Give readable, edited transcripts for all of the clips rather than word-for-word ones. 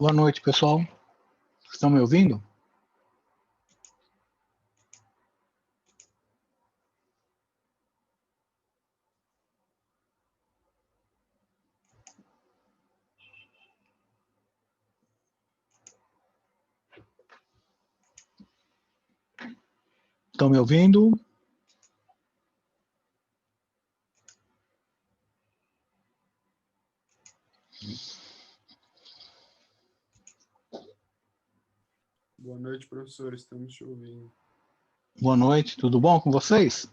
Boa noite, pessoal. Estão me ouvindo? Estão me ouvindo? Boa noite, professor. Estamos te ouvindo. Boa noite, tudo bom com vocês?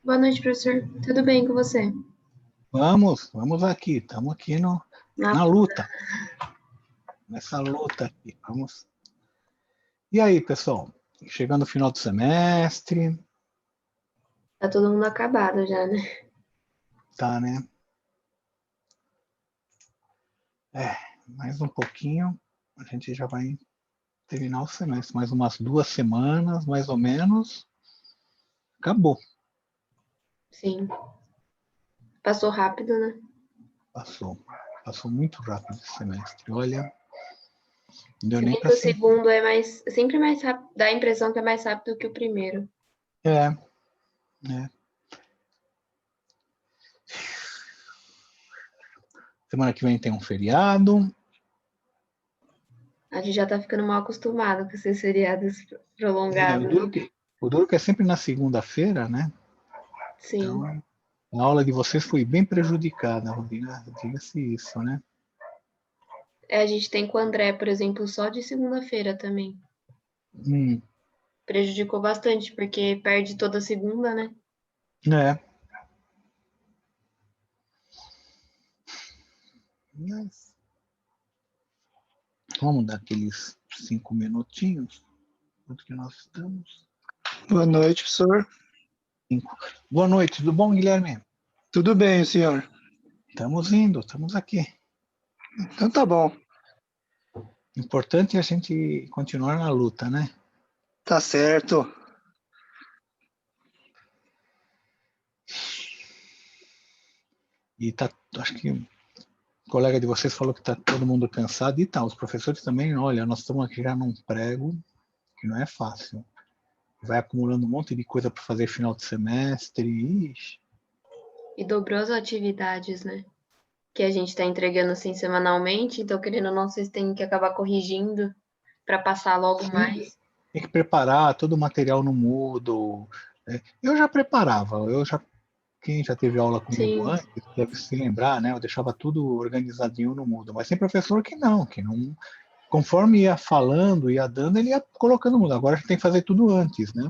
Boa noite, professor. Tudo bem com você? Vamos aqui. Estamos aqui na luta. Nessa luta aqui. Vamos. E aí, pessoal? Chegando o final do semestre. Tá todo mundo acabado já, né? Tá, né? Mais um pouquinho. A gente já vai terminar o semestre. Mais umas 2 semanas, mais ou menos. Acabou. Sim. Passou rápido, né? Passou muito rápido esse semestre. Olha, não deu Se nem bem para que o segundo é sempre mais rápido, dá a impressão que é mais rápido que o primeiro. É. Semana que vem tem um feriado. A gente já tá ficando mal acostumado com esses feriados prolongados. O duro que é sempre na segunda-feira, né? Sim. Então, a aula de vocês foi bem prejudicada, Rodrigo. Diga-se isso, né? A gente tem com o André, por exemplo, só de segunda-feira também. Prejudicou bastante, porque perde toda segunda, né? É. Mas vamos dar aqueles 5 minutinhos. Quanto que nós estamos? Boa noite, professor. 5. Boa noite, tudo bom, Guilherme? Tudo bem, senhor? Estamos indo, estamos aqui. Então tá bom. Importante é a gente continuar na luta, né? Tá certo. E acho que o colega de vocês falou que está todo mundo cansado. E tá, os professores também, olha, nós estamos aqui já num prego que não é fácil. Vai acumulando um monte de coisa para fazer final de semestre. Ixi. E dobrou as atividades, né? Que a gente está entregando assim semanalmente, então querendo ou não, vocês têm que acabar corrigindo para passar logo mais. Tem que preparar todo o material no Moodle. Eu já preparava, quem já teve aula comigo antes deve se lembrar, né? Eu deixava tudo organizadinho no Moodle, mas tem professor que não, conforme ia falando, ia dando, ele ia colocando no Moodle. Agora a gente tem que fazer tudo antes, né?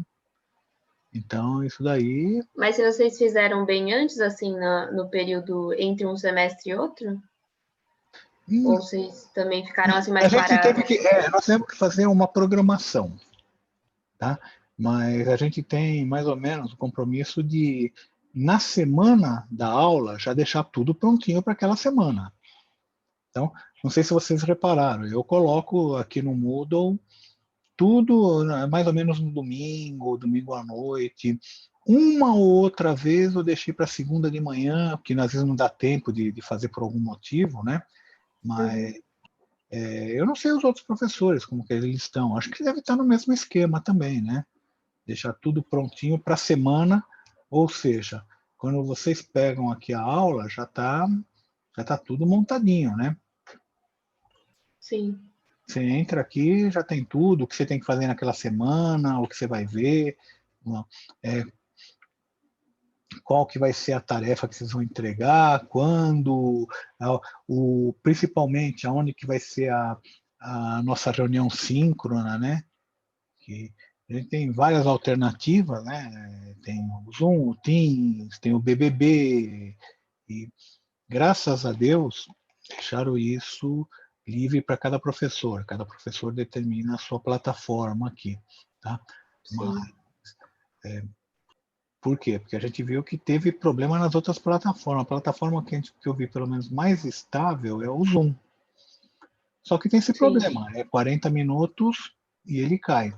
Então, isso daí... Mas se vocês fizeram bem antes, assim, no período entre um semestre e outro? Ou vocês também ficaram assim mais parados? Nós tivemos que fazer uma programação, tá? Mas a gente tem mais ou menos o compromisso de, na semana da aula, já deixar tudo prontinho para aquela semana. Então, não sei se vocês repararam, eu coloco aqui no Moodle tudo mais ou menos no domingo à noite. Uma ou outra vez eu deixei para segunda de manhã, porque às vezes não dá tempo de fazer por algum motivo, né? Mas eu não sei os outros professores, como que eles estão. Acho que deve estar no mesmo esquema também, né? Deixar tudo prontinho para a semana, ou seja, quando vocês pegam aqui a aula, já tá tudo montadinho, né? Sim. Você entra aqui, já tem tudo, o que você tem que fazer naquela semana, o que você vai ver, qual que vai ser a tarefa que vocês vão entregar, quando, principalmente aonde que vai ser a nossa reunião síncrona, né? Que a gente tem várias alternativas, né? Tem o Zoom, o Teams, tem o BBB, e graças a Deus deixaram isso livre para cada professor. Cada professor determina a sua plataforma aqui, tá? Mas, por quê? Porque a gente viu que teve problema nas outras plataformas. A plataforma que eu vi pelo menos mais estável é o Zoom. Só que tem esse problema, 40 minutos e ele cai.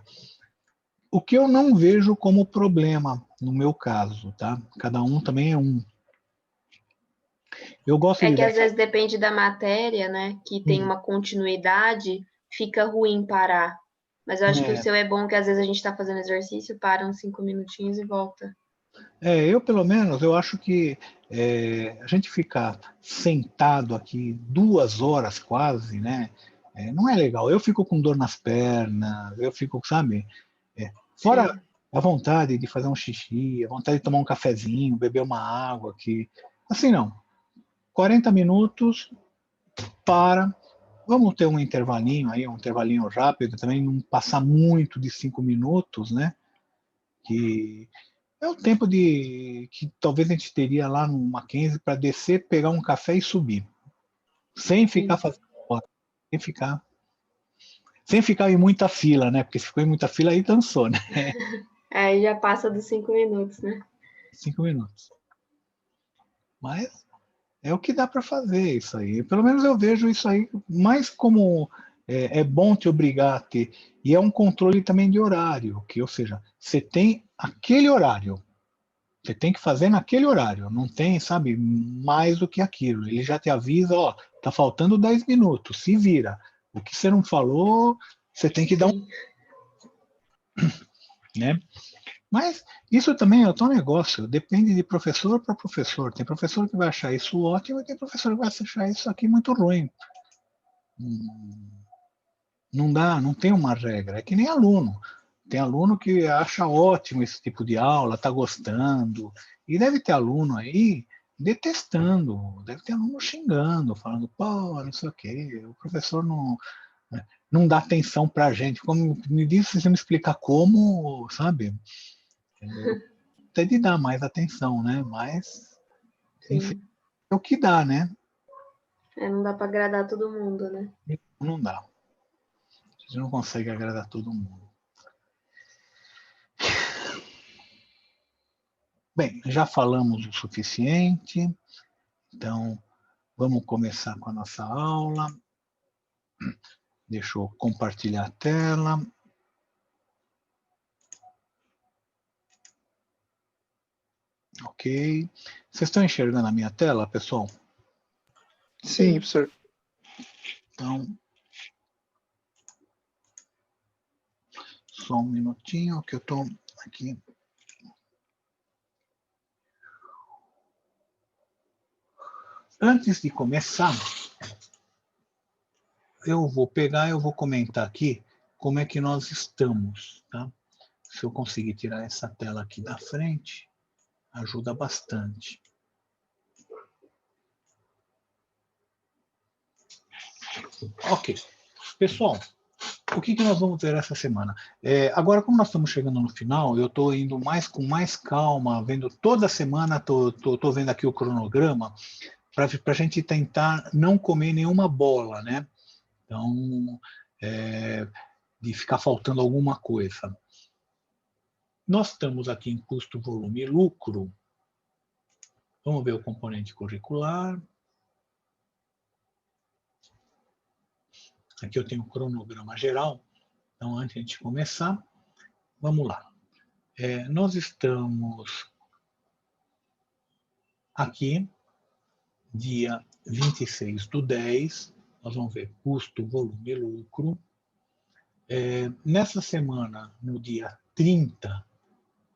O que eu não vejo como problema no meu caso, tá? Cada um também é um. Eu gosto É de que dar às vezes depende da matéria, né? Que tem uma continuidade, fica ruim parar. Mas eu acho que o seu é bom, que às vezes a gente tá fazendo exercício, para uns 5 minutinhos e volta. eu pelo menos, eu acho que a gente ficar sentado aqui 2 horas quase, né? Não é legal. Eu fico com dor nas pernas, eu fico, sabe? Fora Sim. a vontade de fazer um xixi, a vontade de tomar um cafezinho, beber uma água, que assim não. 40 minutos, para. Vamos ter um intervalinho aí, um intervalinho rápido, também não passar muito de 5 minutos, né? Que é o tempo de que talvez a gente teria lá no Mackenzie para descer, pegar um café e subir. Sem ficar fazendo hora, sem ficar em muita fila, né? Porque se ficou em muita fila aí dançou, né? Aí já passa dos 5 minutos, né? 5 minutos. Mas é o que dá para fazer isso aí. Pelo menos eu vejo isso aí mais como é bom te obrigar a ter. E é um controle também de horário, que, ou seja, você tem aquele horário. Você tem que fazer naquele horário. Não tem, sabe, mais do que aquilo. Ele já te avisa, ó, tá faltando 10 minutos, se vira. O que você não falou, você tem que dar um. Né? Mas isso também é outro negócio, depende de professor para professor. Tem professor que vai achar isso ótimo e tem professor que vai achar isso aqui muito ruim. Não dá, não tem uma regra. É que nem aluno. Tem aluno que acha ótimo esse tipo de aula, está gostando. E deve ter aluno aí detestando, deve ter aluno xingando, falando, pô, não sei o quê, o professor não dá atenção para a gente. Como, me diz se você me explicar como, sabe? Até de dar mais atenção, né? Mas, enfim, Sim. é o que dá, né? Não dá para agradar todo mundo, né? Não dá. A gente não consegue agradar todo mundo. Bem, já falamos o suficiente, então vamos começar com a nossa aula. Deixa eu compartilhar a tela. Ok. Vocês estão enxergando a minha tela, pessoal? Sim, professor. Então, só um minutinho que eu estou aqui. Antes de começar, eu vou comentar aqui como é que nós estamos, tá? Se eu conseguir tirar essa tela aqui da frente, ajuda bastante. Ok. Pessoal, o que nós vamos ver essa semana? Agora, como nós estamos chegando no final, eu estou indo com mais calma, vendo toda semana, estou vendo aqui o cronograma, para a gente tentar não comer nenhuma bola, né? Então, de ficar faltando alguma coisa. Nós estamos aqui em custo, volume e lucro. Vamos ver o componente curricular. Aqui eu tenho o cronograma geral. Então, antes de começar, vamos lá. Nós estamos aqui, dia 26/10, nós vamos ver custo, volume e lucro. Nessa semana, no dia 30,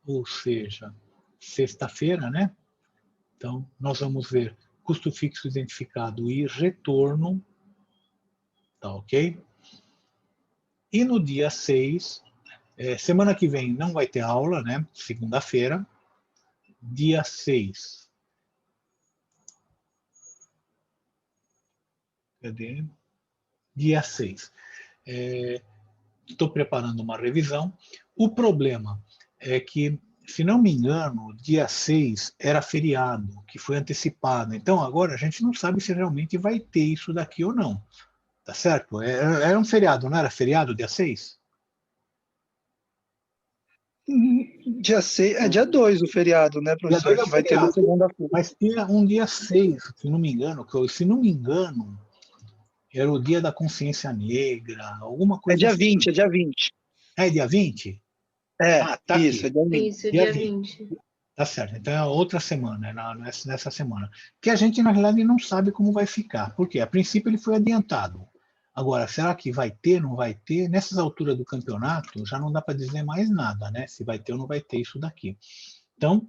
ou seja, sexta-feira, né? Então, nós vamos ver custo fixo identificado e retorno, tá ok? E no dia 6, semana que vem não vai ter aula, né? Segunda-feira, dia 6. Cadê? Dia 6. Estou preparando uma revisão. O problema é que, se não me engano, dia 6 era feriado, que foi antecipado. Então, agora a gente não sabe se realmente vai ter isso daqui ou não. Tá certo? Era um feriado, não era feriado dia 6? Dia 6, é dia 2 o feriado, né, Dia 2 professor? é o Que vai ter na feriado. segunda-feira. Mas tinha um dia 6, se não me engano, era o dia da consciência negra, alguma É coisa dia assim. 20, é dia 20. É dia 20? É, Ah, tá isso, aqui. é dia 20. Isso, Dia dia 20. 20. Tá certo. Então é a outra semana, nessa semana. Que a gente, na realidade, não sabe como vai ficar. Por quê? A princípio ele foi adiantado. Agora, será que vai ter, não vai ter? Nessas alturas do campeonato, já não dá para dizer mais nada, né? Se vai ter ou não vai ter isso daqui. Então,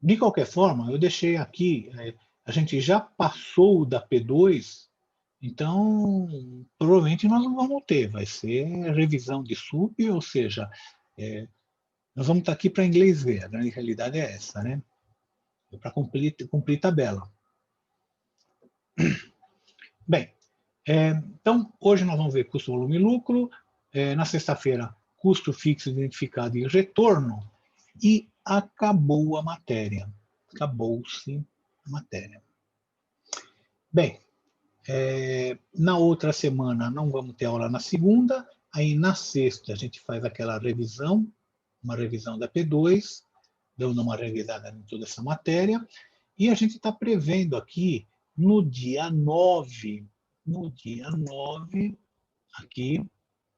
de qualquer forma, eu deixei aqui, a gente já passou da P2, então provavelmente nós não vamos ter. Vai ser revisão de sub, ou seja, nós vamos estar aqui para inglês ver. A grande realidade é essa, né? É para cumprir tabela. Bem, então, hoje nós vamos ver custo, volume e lucro. Na sexta-feira, custo fixo identificado e retorno. E acabou a matéria. Acabou-se a matéria. Bem, na outra semana não vamos ter aula na segunda. Aí na sexta a gente faz aquela revisão, uma revisão da P2, dando uma revisada em toda essa matéria. E a gente está prevendo aqui, no dia 9, aqui,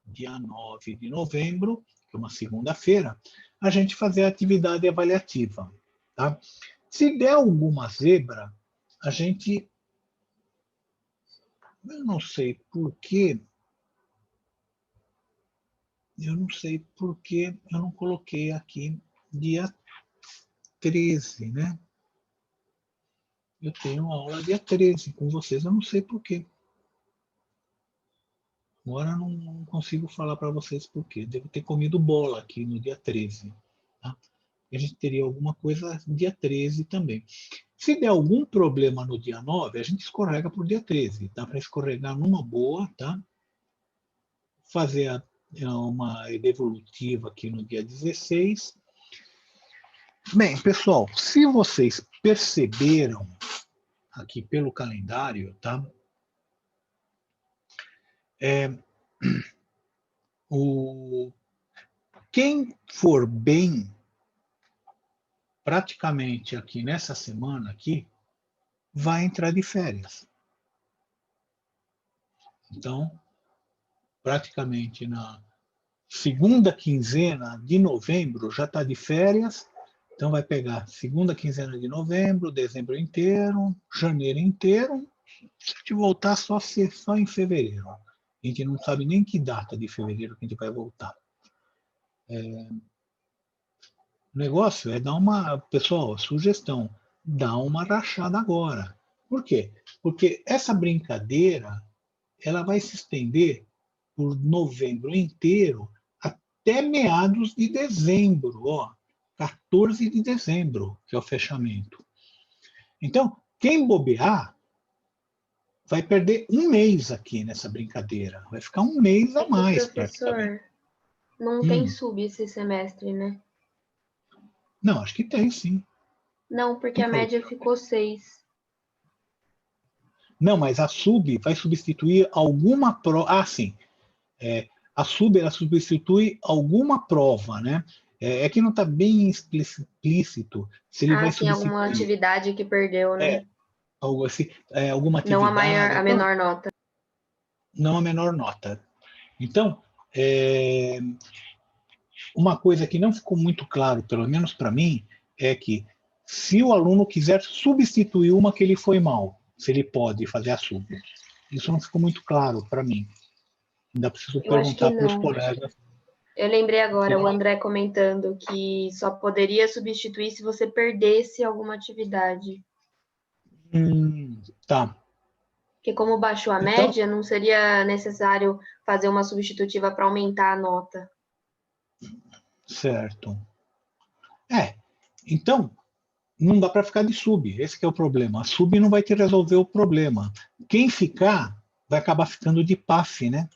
dia 9 de novembro, que é uma segunda-feira, a gente fazer a atividade avaliativa. Tá? Se der alguma zebra, a gente... Eu não sei por quê. Eu não coloquei aqui dia 13, né? Eu tenho uma aula dia 13 com vocês, eu não sei por quê. Agora eu não consigo falar para vocês por quê. Devo ter comido bola aqui no dia 13. Tá? A gente teria alguma coisa dia 13 também. Se der algum problema no dia 9, a gente escorrega para o dia 13. Dá para escorregar numa boa, tá? Fazer uma devolutiva aqui no dia 16. Bem, pessoal, se vocês perceberam aqui pelo calendário, tá? Quem for bem praticamente aqui nessa semana aqui, vai entrar de férias. Então, praticamente na segunda quinzena de novembro já está de férias. Então vai pegar segunda quinzena de novembro, dezembro inteiro, janeiro inteiro. Se a gente voltar só em fevereiro. A gente não sabe nem que data de fevereiro que a gente vai voltar. O negócio é dar uma... Pessoal, sugestão, dá uma rachada agora. Por quê? Porque essa brincadeira ela vai se estender por novembro inteiro até meados de dezembro. Ó, 14 de dezembro, que é o fechamento. Então, quem bobear vai perder um mês aqui nessa brincadeira. Vai ficar um mês a mais. Professor, não tem sub esse semestre, né? Não, acho que tem, sim. Não, porque a média ficou 6. Não, mas a sub vai substituir alguma prova. Ah, sim. A sub ela substitui alguma prova, né? É que não está bem explícito se ele vai sim, substituir. Alguma atividade que perdeu, né? Algo assim, alguma atividade. Não a menor nota. Não a menor nota. Então, uma coisa que não ficou muito claro, pelo menos para mim, é que se o aluno quiser substituir uma que ele foi mal, se ele pode fazer a sub. Isso não ficou muito claro para mim. Ainda preciso perguntar para os colegas. Eu lembrei agora, o André comentando que só poderia substituir se você perdesse alguma atividade. Tá. Porque como baixou a média, não seria necessário fazer uma substitutiva para aumentar a nota. Certo. Então, não dá para ficar de sub. Esse que é o problema. A sub não vai te resolver o problema. Quem ficar, vai acabar ficando de PAF, né?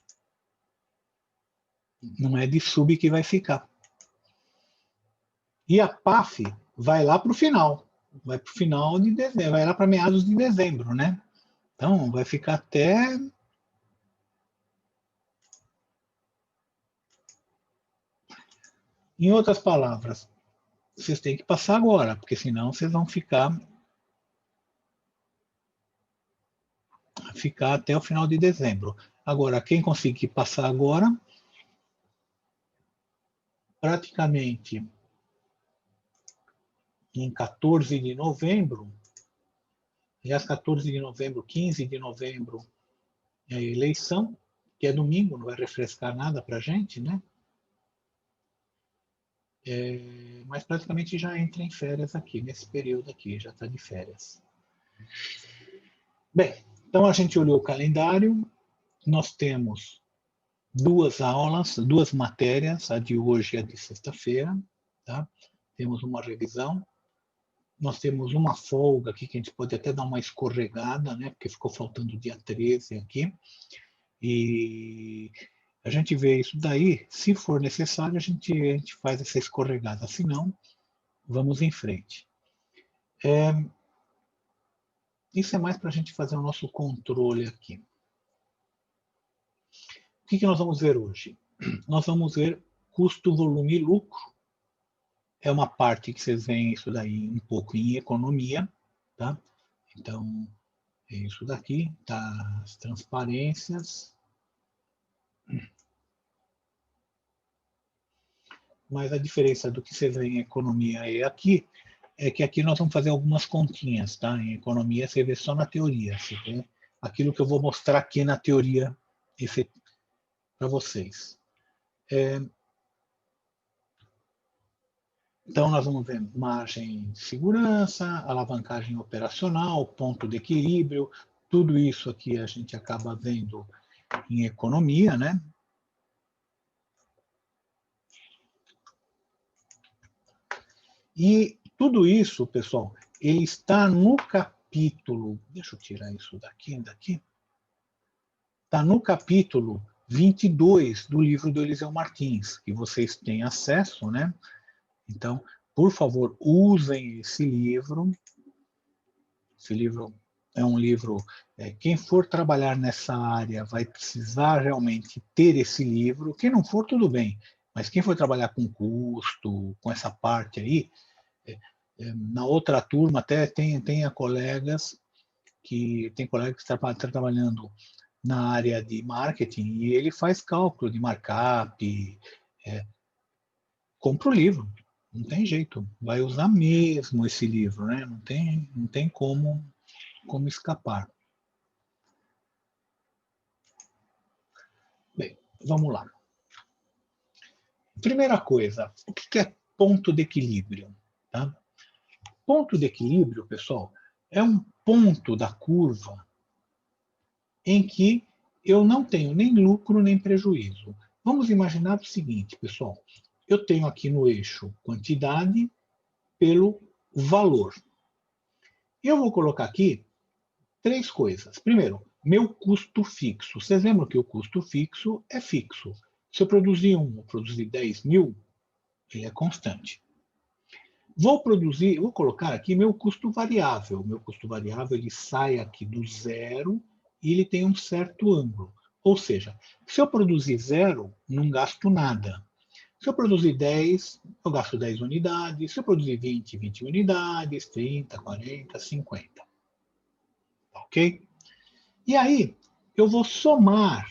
Não é de sub que vai ficar. E a PAF vai lá para o final. Vai para o final de dezembro. Vai lá para meados de dezembro, né? Então, vai ficar até... Em outras palavras, vocês têm que passar agora, porque senão vocês vão ficar até o final de dezembro. Agora, quem conseguir passar agora, praticamente em 14 de novembro, aliás, 14 de novembro, 15 de novembro é a eleição, que é domingo, não vai refrescar nada para a gente, né? Mas praticamente já entra em férias aqui, nesse período aqui, já está de férias. Bem, então a gente olhou o calendário, nós temos 2 aulas, 2 matérias, a de hoje e a de sexta-feira, tá? Temos uma revisão, nós temos uma folga aqui, que a gente pode até dar uma escorregada, né? Porque ficou faltando o dia 13 aqui, e a gente vê isso daí, se for necessário, a gente faz essa escorregada, se não, vamos em frente. Isso é mais para a gente fazer o nosso controle aqui. O que nós vamos ver hoje? Nós vamos ver custo, volume e lucro. É uma parte que vocês veem isso daí um pouco em economia, tá? Então, é isso daqui, tá? As transparências. Mas a diferença do que vocês veem em economia e aqui, é que aqui nós vamos fazer algumas continhas, tá? Em economia você vê só na teoria, você vê aquilo que eu vou mostrar aqui na teoria para vocês. Então nós vamos ver margem de segurança, alavancagem operacional, ponto de equilíbrio, tudo isso aqui a gente acaba vendo em economia, né? E tudo isso, pessoal, ele está no capítulo, deixa eu tirar isso daqui. Está no capítulo 22 do livro do Eliseu Martins, que vocês têm acesso, né? Então, por favor, usem esse livro. Esse livro é um livro, quem for trabalhar nessa área vai precisar realmente ter esse livro. Quem não for, tudo bem. Mas quem for trabalhar com custo, com essa parte aí, na outra turma até tem colegas que estão trabalhando na área de marketing e ele faz cálculo de markup, compra o livro, não tem jeito, vai usar mesmo esse livro, né? Não tem como escapar. Bem, vamos lá. Primeira coisa, o que é ponto de equilíbrio? Tá? Ponto de equilíbrio, pessoal, é um ponto da curva em que eu não tenho nem lucro nem prejuízo. Vamos imaginar o seguinte, pessoal. Eu tenho aqui no eixo quantidade pelo valor. Eu vou colocar aqui 3 coisas. Primeiro, meu custo fixo. Vocês lembram que o custo fixo é fixo. Se eu produzir ou produzir 10 mil, ele é constante. Vou colocar aqui meu custo variável. Meu custo variável ele sai aqui do zero e ele tem um certo ângulo. Ou seja, se eu produzir 0, não gasto nada. Se eu produzir 10, eu gasto 10 unidades. Se eu produzir 20, 20 unidades, 30, 40, 50. Ok? E aí, eu vou somar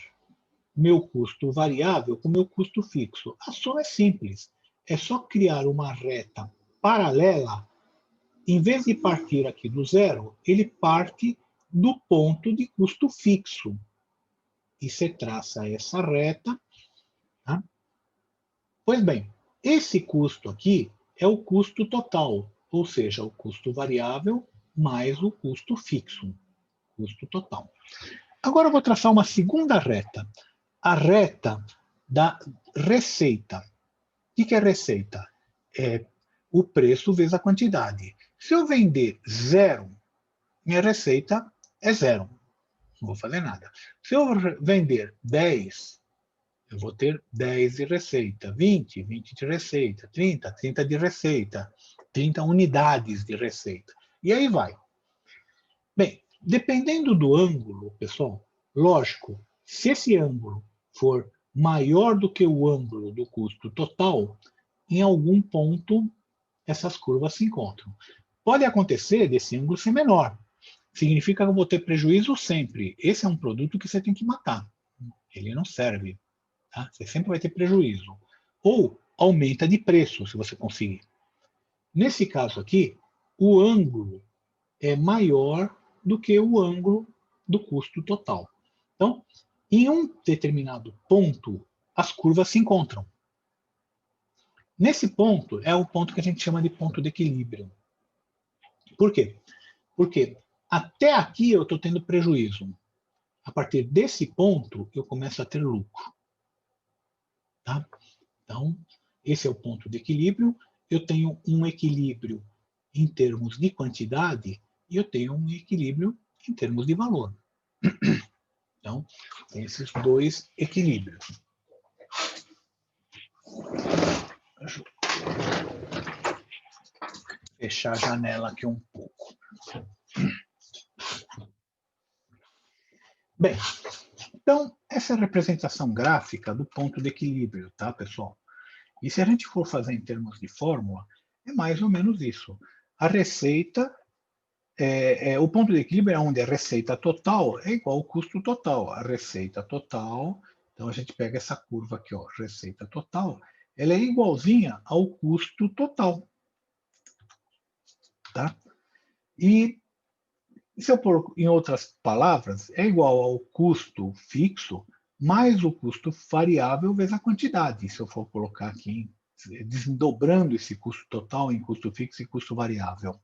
meu custo variável com meu custo fixo. A soma é simples. É só criar uma reta paralela. Em vez de partir aqui do zero, ele parte do ponto de custo fixo. E você traça essa reta. Tá? Pois bem, esse custo aqui é o custo total, ou seja, o custo variável mais o custo fixo, custo total. Agora eu vou traçar uma segunda reta, a reta da receita. O que é receita? É o preço vezes a quantidade. Se eu vender 0, minha receita é 0. Não vou fazer nada. Se eu vender 10, eu vou ter 10 de receita, 20 de receita, 30 de receita, 30 unidades de receita. E aí vai. Bem, dependendo do ângulo, pessoal, lógico, se esse ângulo for maior do que o ângulo do custo total, em algum ponto essas curvas se encontram. Pode acontecer desse ângulo ser menor. Significa que eu vou ter prejuízo sempre. Esse é um produto que você tem que matar. Ele não serve. Tá? Você sempre vai ter prejuízo. Ou aumenta de preço, se você conseguir. Nesse caso aqui, o ângulo é maior do que o ângulo do custo total. Então, em um determinado ponto, as curvas se encontram. Nesse ponto, é o ponto que a gente chama de ponto de equilíbrio. Por quê? Porque até aqui eu estou tendo prejuízo. A partir desse ponto, eu começo a ter lucro. Tá? Então, esse é o ponto de equilíbrio. Eu tenho um equilíbrio em termos de quantidade e eu tenho um equilíbrio em termos de valor. Então, tem esses dois equilíbrios. Deixa eu fechar a janela aqui um pouco. Bem, então, essa é a representação gráfica do ponto de equilíbrio, tá, pessoal? E se a gente for fazer em termos de fórmula, é mais ou menos isso. A receita, o ponto de equilíbrio é onde a receita total é igual ao custo total. A receita total, então a gente pega essa curva aqui, ó, receita total, ela é igualzinha ao custo total. Tá? E se eu pôr em outras palavras, é igual ao custo fixo mais o custo variável vezes a quantidade. Se eu for colocar aqui, desdobrando esse custo total em custo fixo e custo variável.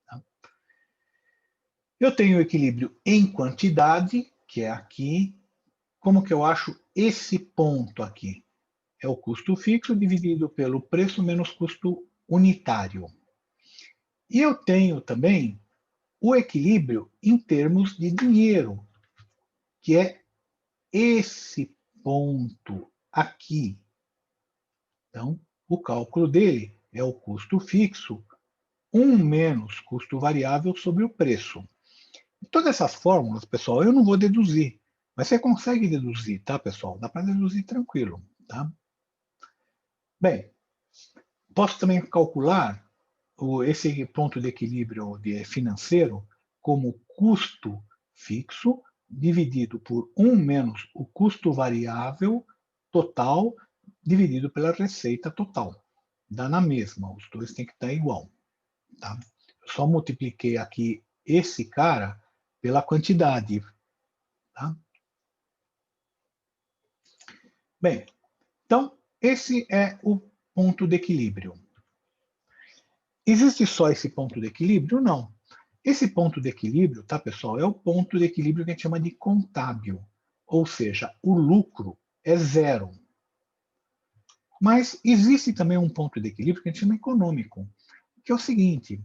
Tá? Eu tenho o equilíbrio em quantidade, que é aqui. Como que eu acho esse ponto aqui? É o custo fixo dividido pelo preço menos custo unitário. E eu tenho também o equilíbrio em termos de dinheiro, que é esse ponto aqui. Então, o cálculo dele é o custo fixo, 1 menos custo variável sobre o preço. Todas essas fórmulas, pessoal, eu não vou deduzir, mas você consegue deduzir, tá, pessoal? Dá para deduzir tranquilo, tá? Bem, posso também calcular esse ponto de equilíbrio financeiro como custo fixo dividido por 1 menos o custo variável total dividido pela receita total. Dá na mesma, os dois têm que estar igual. Tá? Eu só multipliquei aqui esse cara pela quantidade. Tá? Bem, então esse é o ponto de equilíbrio. Existe só esse ponto de equilíbrio? Não. Esse ponto de equilíbrio, tá, pessoal, é o ponto de equilíbrio que a gente chama de contábil. Ou seja, o lucro é zero. Mas existe também um ponto de equilíbrio que a gente chama econômico, que é o seguinte: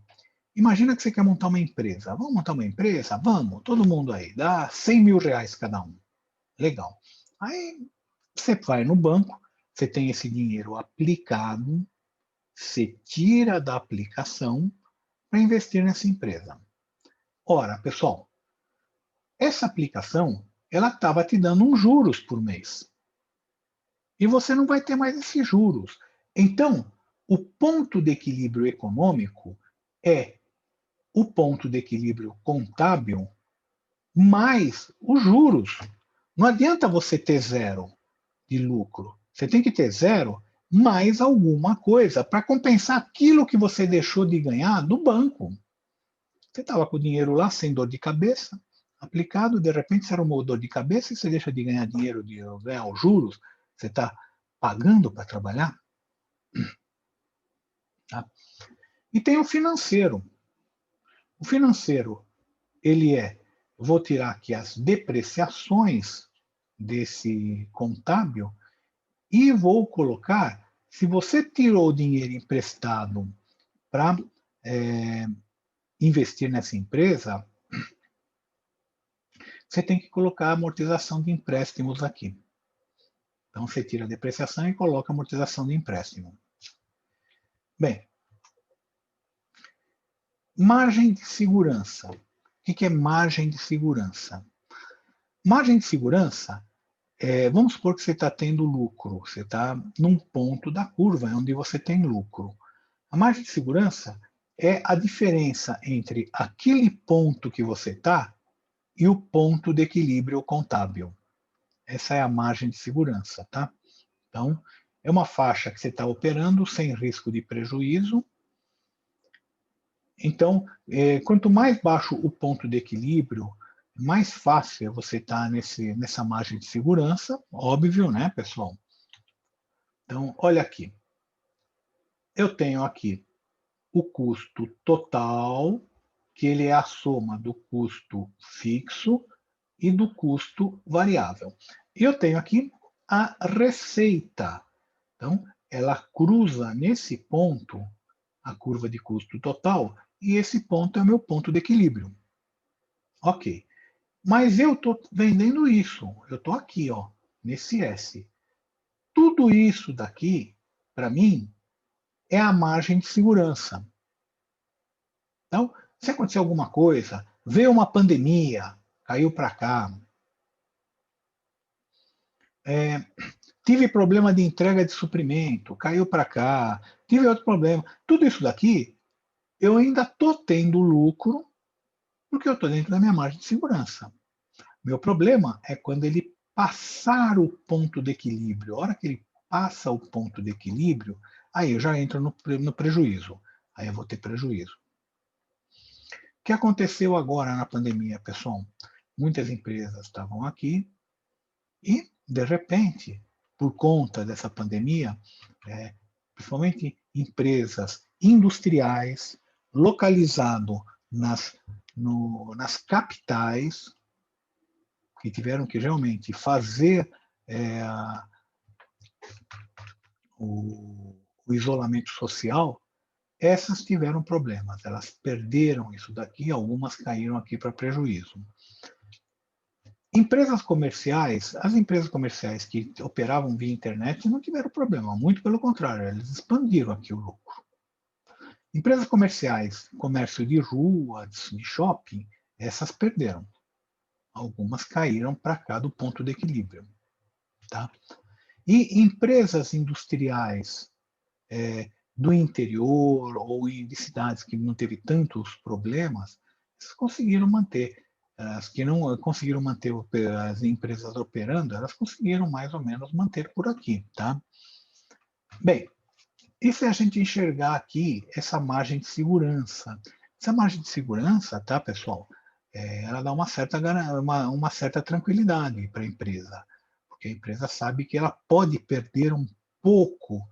imagina que você quer montar uma empresa. Vamos montar uma empresa? Vamos, todo mundo aí, dá 100 mil reais cada um. Legal. Aí você vai no banco, você tem esse dinheiro aplicado, você tira da aplicação para investir nessa empresa. Ora, pessoal, essa aplicação ela estava te dando uns juros por mês. E você não vai ter mais esses juros. Então, o ponto de equilíbrio econômico é o ponto de equilíbrio contábil mais os juros. Não adianta você ter zero de lucro. Você tem que ter zero mais alguma coisa para compensar aquilo que você deixou de ganhar do banco. Você estava com o dinheiro lá sem dor de cabeça, aplicado, de repente você arrumou dor de cabeça e você deixa de ganhar dinheiro, de ganhar os juros, você está pagando para trabalhar. Tá? E tem o financeiro. O financeiro, ele vou tirar aqui as depreciações desse contábil e vou colocar, se você tirou dinheiro emprestado para investir nessa empresa, você tem que colocar a amortização de empréstimos aqui. Então, você tira a depreciação e coloca a amortização de empréstimo. Bem, margem de segurança. O que é margem de segurança? Margem de segurança, vamos supor que você está tendo lucro, você está num ponto da curva onde você tem lucro. A margem de segurança é a diferença entre aquele ponto que você está e o ponto de equilíbrio contábil. Essa é a margem de segurança, tá? Então, é uma faixa que você está operando sem risco de prejuízo, Então, quanto mais baixo o ponto de equilíbrio, mais fácil é você estar nessa margem de segurança, óbvio, né, pessoal? Então, olha aqui. Eu tenho aqui o custo total, que ele é a soma do custo fixo e do custo variável. E eu tenho aqui a receita. Então, ela cruza nesse ponto a curva de custo total, e esse ponto é o meu ponto de equilíbrio. Ok. Mas eu estou vendendo isso. Eu estou aqui, ó, nesse S. Tudo isso daqui, para mim, é a margem de segurança. Então, se acontecer alguma coisa, veio uma pandemia, caiu para cá, tive problema de entrega de suprimento, caiu para cá, tive outro problema. Tudo isso daqui, eu ainda estou tendo lucro, porque eu estou dentro da minha margem de segurança. Meu problema é quando ele passar o ponto de equilíbrio. A hora que ele passa o ponto de equilíbrio, aí eu já entro no prejuízo. Aí eu vou ter prejuízo. O que aconteceu agora na pandemia, pessoal? Muitas empresas estavam aqui e, de repente, por conta dessa pandemia, principalmente empresas industriais, localizado nas capitais, que tiveram que realmente fazer o isolamento social, essas tiveram problemas, elas perderam isso daqui, algumas caíram aqui para prejuízo. Empresas comerciais, as empresas comerciais que operavam via internet não tiveram problema, muito pelo contrário, eles expandiram aqui o lucro. Empresas comerciais, comércio de rua, de shopping, essas perderam. Algumas caíram para cá do ponto de equilíbrio. Tá? E empresas industriais do interior ou de cidades que não teve tantos problemas, elas conseguiram manter. As que não conseguiram manter as empresas operando, elas conseguiram mais ou menos manter por aqui. Tá? Bem, e se a gente enxergar aqui essa margem de segurança? Essa margem de segurança, tá, pessoal? Ela dá uma certa tranquilidade para a empresa, porque a empresa sabe que ela pode perder um pouco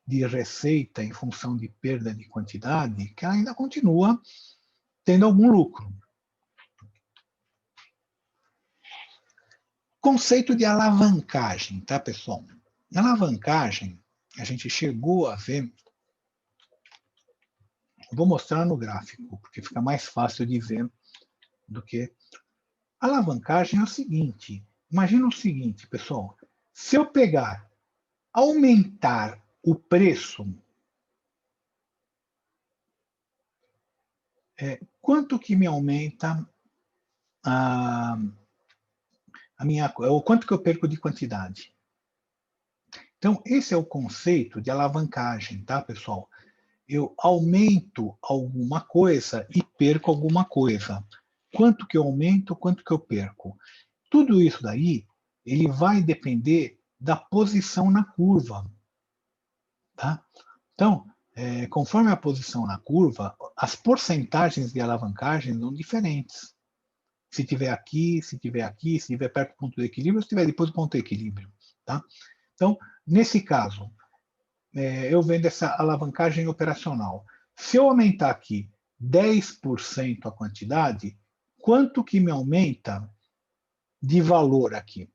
de receita em função de perda de quantidade, que ela ainda continua tendo algum lucro. Conceito de alavancagem, tá, pessoal? Alavancagem, a gente chegou a ver. Vou mostrar no gráfico, porque fica mais fácil de ver do que. Alavancagem é o seguinte: imagina o seguinte, pessoal. Se eu pegar, aumentar o preço, quanto que me aumenta o quanto que eu perco de quantidade? Então, esse é o conceito de alavancagem, tá, pessoal? Eu aumento alguma coisa e perco alguma coisa. Quanto que eu aumento, quanto que eu perco? Tudo isso daí, ele vai depender da posição na curva. Tá? Então, conforme a posição na curva, as porcentagens de alavancagem são diferentes. Se tiver aqui, se tiver aqui, se tiver perto do ponto de equilíbrio, se tiver depois do ponto de equilíbrio. Tá? Então, nesse caso, eu vendo essa alavancagem operacional. Se eu aumentar aqui 10% a quantidade, quanto que me aumenta de valor aqui?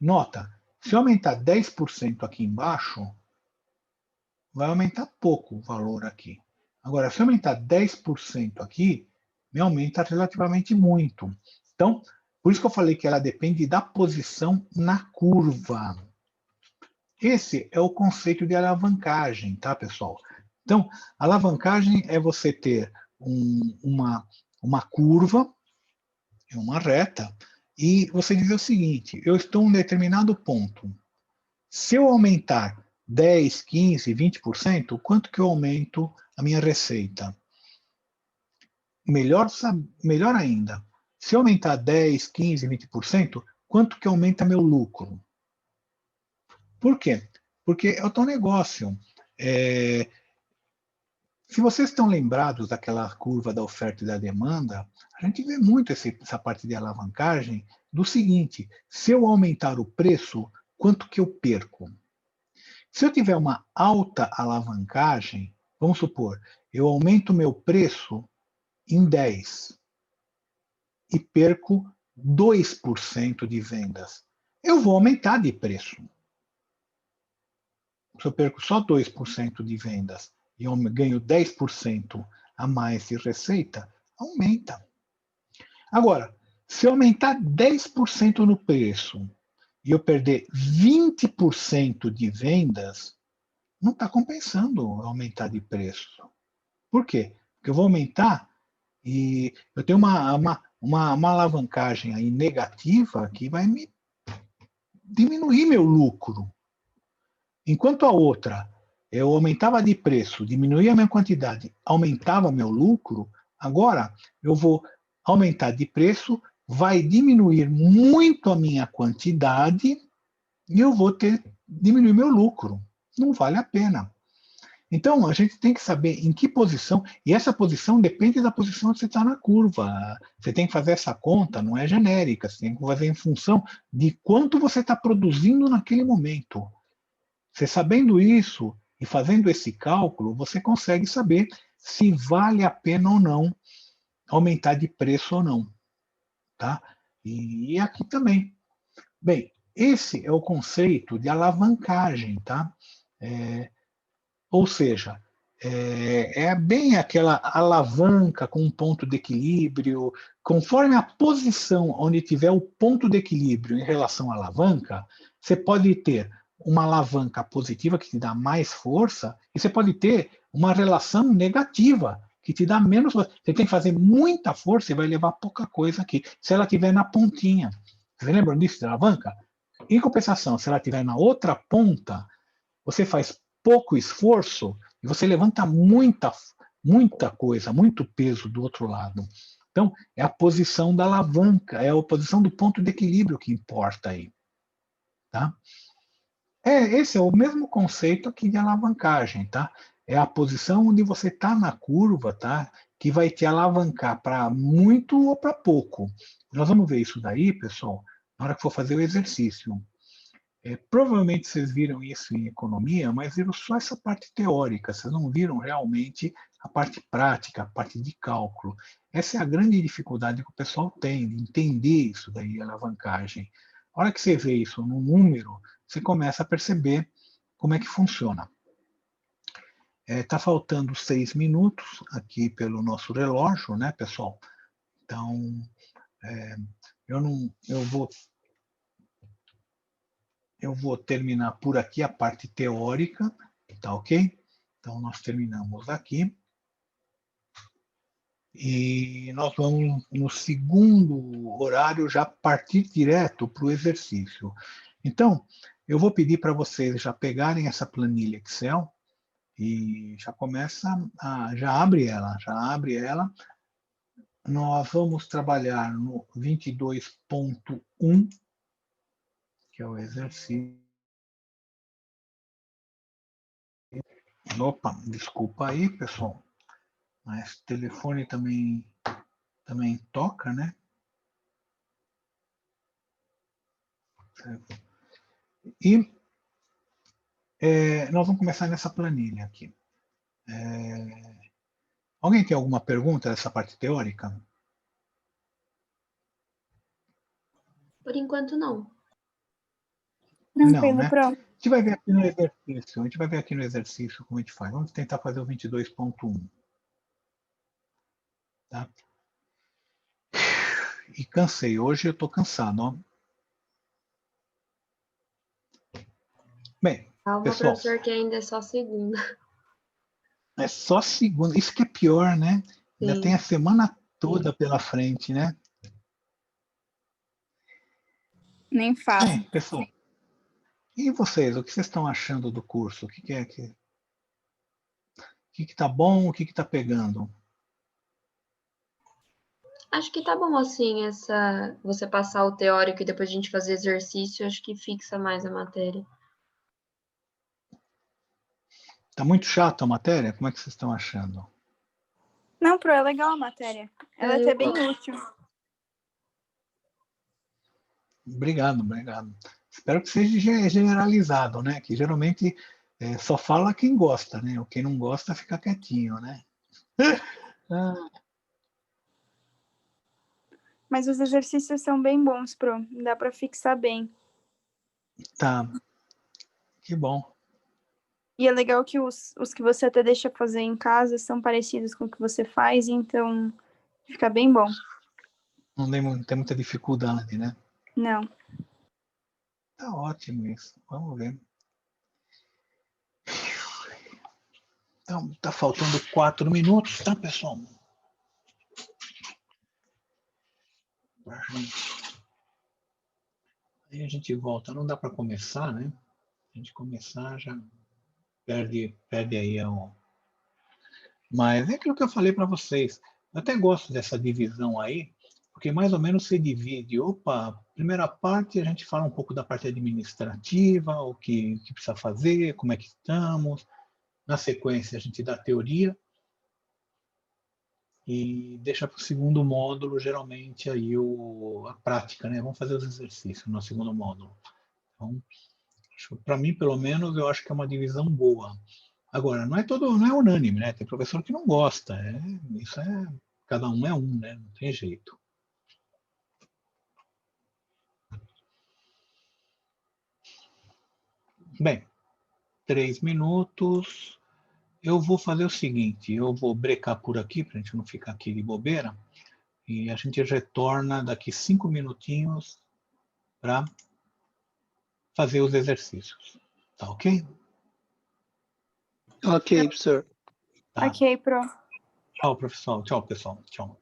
Nota, se eu aumentar 10% aqui embaixo, vai aumentar pouco o valor aqui. Agora, se eu aumentar 10% aqui, me aumenta relativamente muito. Então, por isso que eu falei que ela depende da posição na curva. Esse é o conceito de alavancagem, tá, pessoal? Então, alavancagem é você ter uma curva, uma reta, e você dizer o seguinte: eu estou em um determinado ponto. Se eu aumentar 10, 15, 20%, quanto que eu aumento a minha receita? Melhor ainda, se eu aumentar 10, 15, 20%, quanto que aumenta meu lucro? Por quê? Porque é o teu negócio. Se vocês estão lembrados daquela curva da oferta e da demanda, a gente vê muito essa parte de alavancagem do seguinte: se eu aumentar o preço, quanto que eu perco? Se eu tiver uma alta alavancagem, vamos supor, eu aumento meu preço em 10 e perco 2% de vendas. Eu vou aumentar de preço. Se eu perco só 2% de vendas e eu ganho 10% a mais de receita, aumenta. Agora, se eu aumentar 10% no preço e eu perder 20% de vendas, não está compensando aumentar de preço. Por quê? Porque eu vou aumentar e eu tenho uma alavancagem aí negativa que vai me diminuir meu lucro. Enquanto a outra, eu aumentava de preço, diminuía a minha quantidade, aumentava meu lucro, agora eu vou aumentar de preço, vai diminuir muito a minha quantidade e eu vou diminuir meu lucro. Não vale a pena. Então, a gente tem que saber em que posição, e essa posição depende da posição que você está na curva. Você tem que fazer essa conta, não é genérica, você tem que fazer em função de quanto você está produzindo naquele momento. Você sabendo isso e fazendo esse cálculo, você consegue saber se vale a pena ou não aumentar de preço ou não. Tá? E aqui também. Bem, esse é o conceito de alavancagem, tá? Ou seja, é bem aquela alavanca com um ponto de equilíbrio. Conforme a posição onde tiver o ponto de equilíbrio em relação à alavanca, você pode ter uma alavanca positiva que te dá mais força e você pode ter uma relação negativa que te dá menos força. Você tem que fazer muita força e vai levar pouca coisa aqui. Se ela estiver na pontinha. Vocês lembram disso da alavanca? Em compensação, se ela estiver na outra ponta, você faz pouco esforço e você levanta muita coisa, muito peso do outro lado. Então, é a posição da alavanca, é a posição do ponto de equilíbrio que importa aí. Tá? Esse é o mesmo conceito aqui de alavancagem, tá? É a posição onde você está na curva, tá? Que vai te alavancar para muito ou para pouco. Nós vamos ver isso daí, pessoal, na hora que for fazer o exercício. Provavelmente vocês viram isso em economia, mas viram só essa parte teórica, vocês não viram realmente a parte prática, a parte de cálculo. Essa é a grande dificuldade que o pessoal tem, de entender isso daí, a alavancagem. A hora que você vê isso no número, você começa a perceber como é que funciona. Está faltando 6 minutos aqui pelo nosso relógio, né, pessoal? Então, eu vou terminar por aqui a parte teórica, tá ok? Então, nós terminamos aqui. E nós vamos, no segundo horário, já partir direto para o exercício. Então, eu vou pedir para vocês já pegarem essa planilha Excel e já já abre ela. Nós vamos trabalhar no 22.1, que é o exercício. Opa, desculpa aí, pessoal. Mas o telefone também toca, né? E nós vamos começar nessa planilha aqui. Alguém tem alguma pergunta dessa parte teórica? Por enquanto, não. Tranquilo, Não, né? Pro. A gente vai ver aqui no exercício, como a gente faz. Vamos tentar fazer o 22.1. Tá? E cansei. Hoje eu estou cansado, ó. Bem, Calma, pessoal, professor, que ainda é só segunda. é só segunda. Isso que é pior, né? Ainda Sim. tem a semana toda pela frente, né? Nem fala. Bem, pessoal, e vocês? O que vocês estão achando do curso? O que está bom? O que está pegando? Acho que tá bom assim, você passar o teórico e depois a gente fazer exercício, acho que fixa mais a matéria. Tá muito chato a matéria? Como é que vocês estão achando? Não, Pro, é legal a matéria. Ela é até bem útil. Obrigado, obrigado. Espero que seja generalizado, né? Que geralmente só fala quem gosta, né? O quem não gosta fica quietinho, né? Ah, Mas os exercícios são bem bons, Pro. Dá pra fixar bem. tá, que bom. E é legal que os que você até deixa fazer em casa são parecidos com o que você faz, então fica bem bom. Não tem muita dificuldade, né? Não. Tá ótimo isso. Vamos ver. Então, tá faltando 4 minutos, tá, pessoal? Aí a gente volta. Não dá para começar, né? A gente começar já perde aí a. Mas é aquilo que eu falei para vocês. Eu até gosto dessa divisão aí, porque mais ou menos se divide. Opa, primeira parte a gente fala um pouco da parte administrativa, o que precisa fazer, como é que estamos. Na sequência a gente dá a teoria e deixa para o segundo módulo, geralmente, aí a prática, né? Vamos fazer os exercícios no segundo módulo. Então, para mim, pelo menos, eu acho que é uma divisão boa. Agora, não é unânime, né? Tem professor que não gosta. Cada um é um, né? Não tem jeito. Bem, 3 minutos. Eu vou fazer o seguinte, eu vou brecar por aqui, para a gente não ficar aqui de bobeira, e a gente retorna daqui 5 minutinhos para fazer os exercícios. Tá ok? Ok, professor. Tá. Ok, Pro. Tchau, professor. Tchau, pessoal. Tchau.